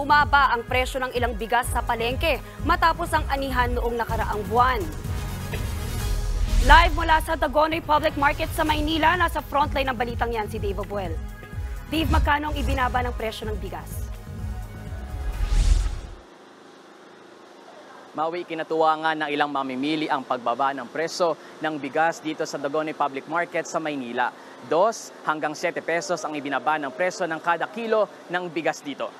Bumaba ang presyo ng ilang bigas sa palengke matapos ang anihan noong nakaraang buwan. Live mula sa Dagonoy Public Market sa Maynila, nasa frontline ng balitang yan si Dave Abuel. Dave, magkano ang ibinaba ng presyo ng bigas? Maui, kinatuwa nga ng ilang mamimili ang pagbaba ng presyo ng bigas dito sa Dagonoy Public Market sa Maynila. 2 hanggang 7 pesos ang ibinaba ng presyo ng kada kilo ng bigas dito.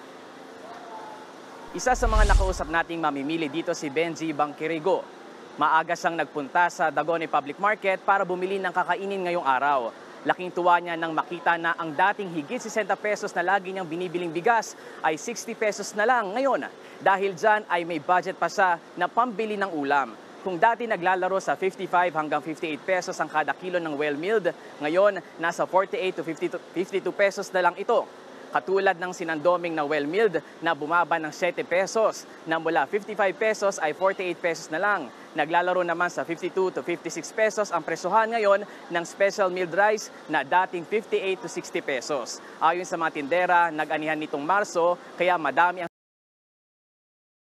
Isa sa mga nakausap nating mamimili dito si Benji Bangkirigo. Maaga siyang nagpunta sa Dagonoy Public Market para bumili ng kakainin ngayong araw. Laking tuwa niya nang makita na ang dating higit 60 pesos na lagi niyang binibiling bigas ay 60 pesos na lang ngayon. Dahil dyan ay may budget pa siya na pambili ng ulam. Kung dati naglalaro sa 55 hanggang 58 pesos ang kada kilo ng well-milled, ngayon nasa 48 to 52 pesos na lang ito. Katulad ng sinandoming na well-milled na bumaba ng 7 pesos, na mula 55 pesos ay 48 pesos na lang. Naglalaro naman sa 52 to 56 pesos ang presyohan ngayon ng special milled rice na dating 58 to 60 pesos. Ayon sa mga tindera, nag-anihan nitong Marso, kaya madami ang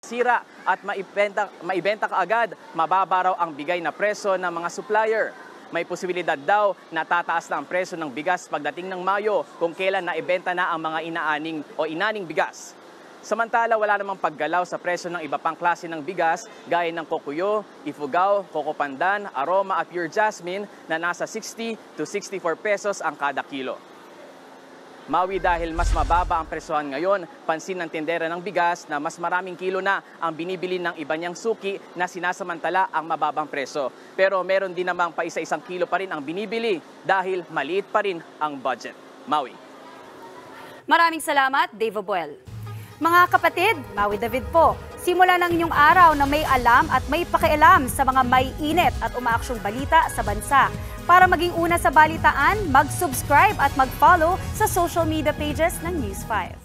sira at maibenta kaagad, mababa raw ang bigay na presyo ng mga supplier. May posibilidad daw na tataas na ang presyo ng bigas pagdating ng Mayo kung kailan naibenta na ang mga inaning bigas. Samantala, wala namang paggalaw sa presyo ng iba pang klase ng bigas gaya ng Kokuyo, Ifugao, Coco Pandan, Aroma at Pure Jasmine na nasa 60 to 64 pesos ang kada kilo. Maui, dahil mas mababa ang presyohan ngayon, pansin ng tindera ng bigas na mas maraming kilo na ang binibili ng iba niyang suki na sinasamantala ang mababang presyo. Pero meron din namang pa isa-isang kilo pa rin ang binibili dahil maliit pa rin ang budget. Maui. Maraming salamat, Dave Abuel. Mga kapatid, Maui David po. Simula ng inyong araw na may alam at may pakialam sa mga may init at umaaksyong balita sa bansa. Para maging una sa balitaan, mag-subscribe at mag-follow sa social media pages ng News 5.